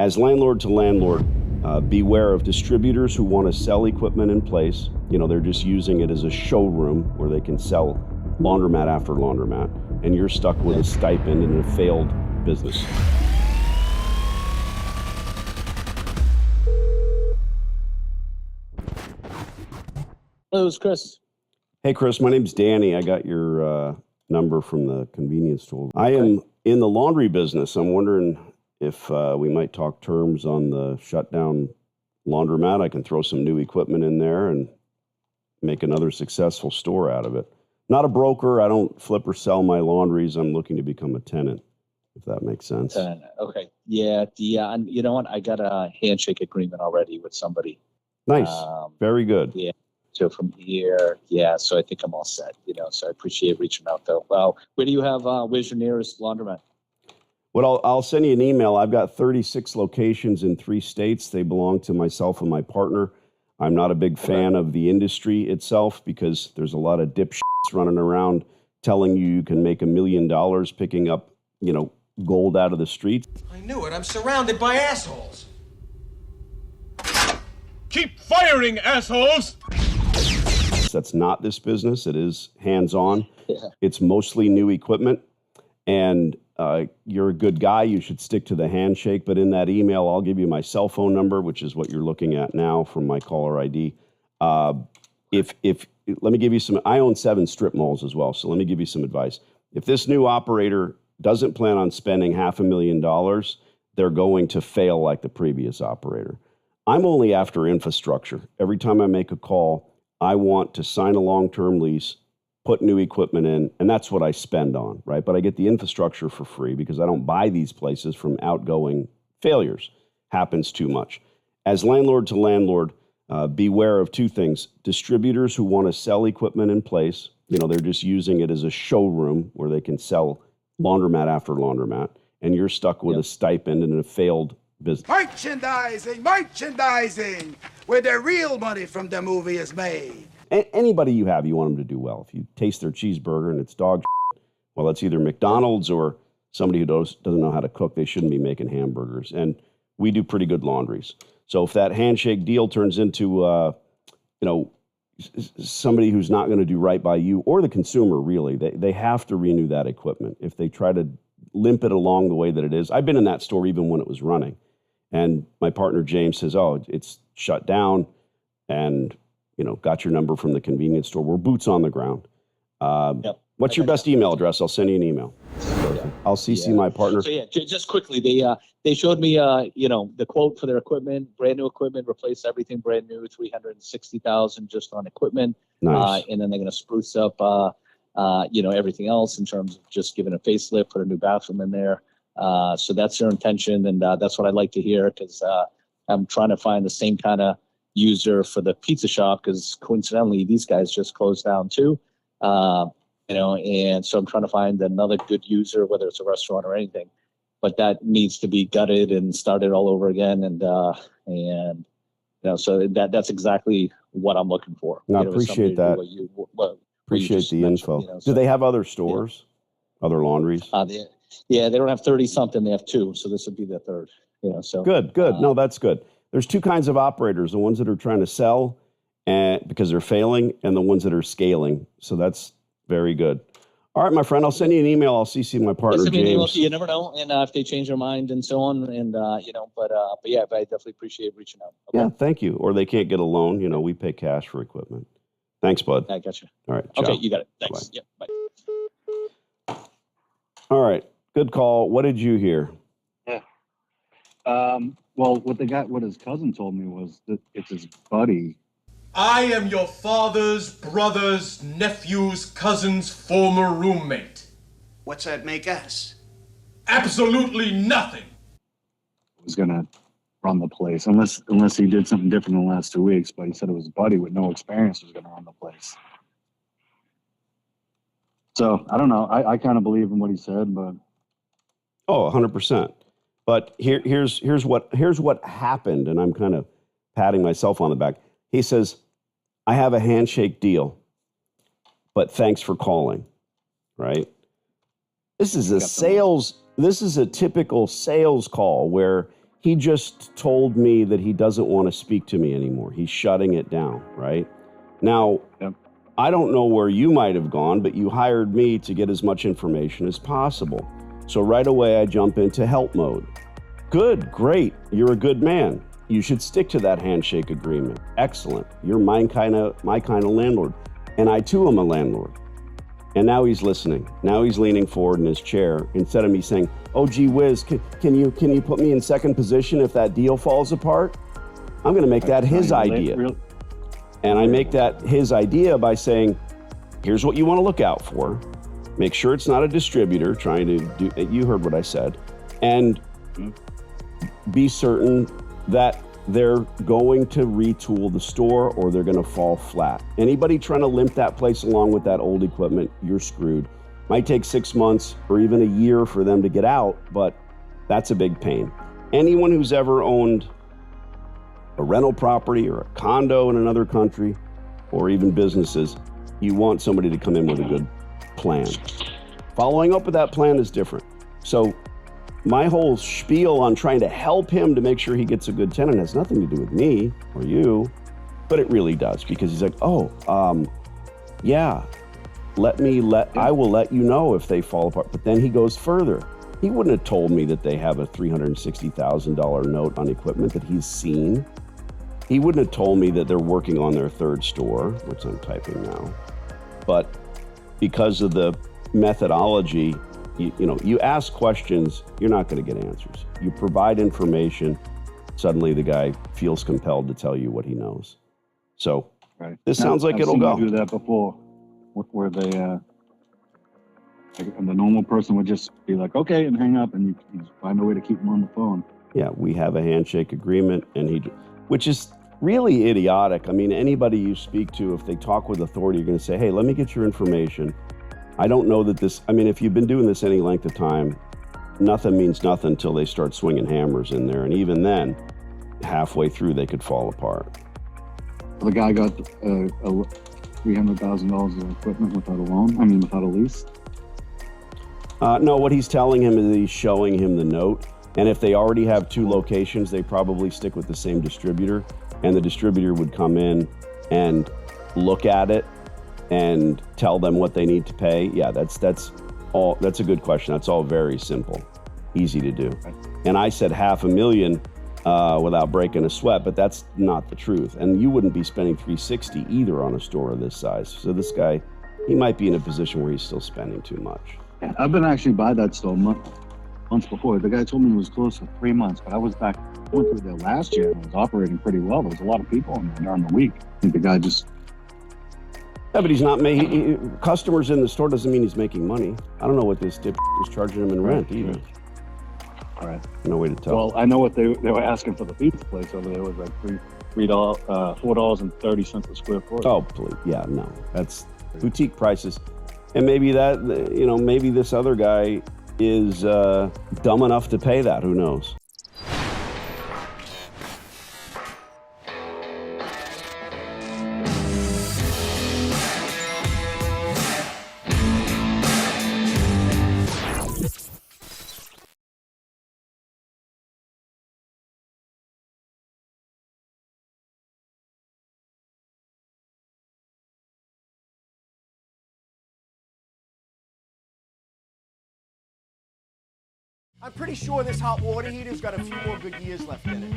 As landlord to landlord, beware of distributors who want to sell equipment in place. You know, they're just using it as a showroom where they can sell laundromat after laundromat, and you're stuck with a stipend in a failed business. Hello, it's Chris. Hey, Chris, my name's Danny. I got your number from the convenience store. I am in the laundry business. I'm wondering if we might talk terms on the shutdown laundromat. I can throw some new equipment in there and make another successful store out of it. Not a broker. I don't flip or sell my laundries. I'm looking to become a tenant, if that makes sense. Okay. Yeah. And you know what? I got a handshake agreement already with somebody. Nice. Very good. Yeah. So from here, so I think I'm all set, so I appreciate reaching out though. Well, where do you have, where's your nearest laundromat? Well, I'll send you an email. I've got 36 locations in 3 states. They belong to myself and my partner. I'm not a big fan of the industry itself because there's a lot of dipshits running around telling you can make $1 million picking up, gold out of the street. I knew it. I'm surrounded by assholes. Keep firing, assholes! That's not this business. It is hands-on. Yeah. It's mostly new equipment. And you're a good guy. You should stick to the handshake. But in that email, I'll give you my cell phone number, which is what you're looking at now from my caller ID. Let me give you some, I own 7 strip malls as well. So let me give you some advice. If this new operator doesn't plan on spending $500,000, they're going to fail like the previous operator. I'm only after infrastructure. Every time I make a call, I want to sign a long-term lease, put new equipment in, and that's what I spend on, right? But I get the infrastructure for free because I don't buy these places from outgoing failures. Happens too much. As landlord to landlord, beware of 2 things. Distributors who want to sell equipment in place, they're just using it as a showroom where they can sell laundromat after laundromat, and you're stuck with a stipend and a failed business. Merchandising, where the real money from the movie is made. Anybody you want them to do well. If you taste their cheeseburger and it's dog shit, well, it's either McDonald's or somebody who doesn't know how to cook. They shouldn't be making hamburgers. And we do pretty good laundries. So if that handshake deal turns into, somebody who's not going to do right by you or the consumer, really, they have to renew that equipment. If they try to limp it along the way that it is. I've been in that store even when it was running. And my partner, James, says, it's shut down and, got your number from the convenience store. We're boots on the ground. What's your best email address? I'll send you an email. I'll CC my partner. So just quickly, they showed me, the quote for their equipment, brand new equipment, replace everything brand new, $360,000 just on equipment. Nice. And then they're going to spruce up, everything else in terms of just giving a facelift, put a new bathroom in there. So that's their intention, and that's what I'd like to hear because I'm trying to find the same kind of user for the pizza shop because coincidentally these guys just closed down too, and so I'm trying to find another good user, whether it's a restaurant or anything, but that needs to be gutted and started all over again, and so that's exactly what I'm looking for. I appreciate that. Appreciate the info. Do they have other stores, other laundries? They don't have 30 something. They have 2. So this would be the 3rd, so. Good. No, that's good. There's 2 kinds of operators, the ones that are trying to sell because they're failing and the ones that are scaling. So that's very good. All right, my friend, I'll send you an email. I'll CC my partner, James. You never know. And if they change their mind and so on and, but I definitely appreciate reaching out. Okay? Yeah, thank you. Or they can't get a loan. We pay cash for equipment. Thanks, bud. I got you. All right. Ciao. Okay, you got it. Thanks. Bye. Bye. All right. Good call. What did you hear? Yeah. Well, what his cousin told me was that it's his buddy. I am your father's brother's nephew's cousin's former roommate. What's that make us? Absolutely nothing. Was gonna run the place unless he did something different in the last 2 weeks. But he said it was his buddy with no experience was gonna run the place. So I don't know. I kind of believe in what he said, but 100%. But here's what happened, and I'm kind of patting myself on the back. He says, "I have a handshake deal, but thanks for calling." Right? This is a typical sales call where he just told me that he doesn't want to speak to me anymore. He's shutting it down, right? Now, Yep. I don't know where you might have gone, but you hired me to get as much information as possible. So right away, I jump into help mode. Good, great, you're a good man. You should stick to that handshake agreement. Excellent, you're my kind of landlord. And I too am a landlord. And now he's listening. Now he's leaning forward in his chair instead of me saying, "Oh, gee whiz, can you put me in second position if that deal falls apart?" I'm going to make that his idea. And I make that his idea by saying, "Here's what you want to look out for. Make sure it's not a distributor trying to do," you heard what I said, and be certain that they're going to retool the store or they're going to fall flat. Anybody trying to limp that place along with that old equipment, you're screwed. Might take 6 months or even a year for them to get out, but that's a big pain. Anyone who's ever owned a rental property or a condo in another country or even businesses, you want somebody to come in with a good plan. Following up with that plan is different. So my whole spiel on trying to help him to make sure he gets a good tenant has nothing to do with me or you, but it really does, because he's like, yeah, I will let you know if they fall apart. But then he goes further. He wouldn't have told me that they have a $360,000 note on equipment that he's seen. He wouldn't have told me that they're working on their third store, which I'm typing now. But because of the methodology, you ask questions, you're not going to get answers. You provide information, suddenly the guy feels compelled to tell you what he knows. So Right. This sounds like it'll go. I've seen them do that before, where they, and the normal person would just be like, okay, and hang up, and you find a way to keep them on the phone. Yeah, we have a handshake agreement, which is really idiotic. I mean, anybody you speak to, if they talk with authority, you're going to say, hey, let me get your information. I don't know that if you've been doing this any length of time, nothing means nothing until they start swinging hammers in there. And even then, halfway through, they could fall apart. The guy got $300,000 of equipment without a loan, without a lease. No, what he's telling him is he's showing him the note. And if they already have 2 locations, they probably stick with the same distributor. And the distributor would come in and look at it and tell them what they need to pay. Yeah, that's a good question. That's all very simple, easy to do. And I said $500,000 without breaking a sweat, but that's not the truth. And you wouldn't be spending $360 either on a store of this size. So this guy, he might be in a position where he's still spending too much. I've been actually by that store months before. The guy told me it was closed for 3 months, but I went through there last year and it was operating pretty well. There was a lot of people in there during the week. I think the guy just... Yeah, but he's not making, customers in the store doesn't mean he's making money. I don't know what this dip is charging him in rent either. All right. No way to tell. Well, I know what they were asking for the pizza place over there was like $4.30 a square foot. Oh, please. Yeah, no, that's boutique prices. And maybe maybe this other guy is dumb enough to pay that. Who knows? I'm pretty sure this hot water heater's got a few more good years left in it.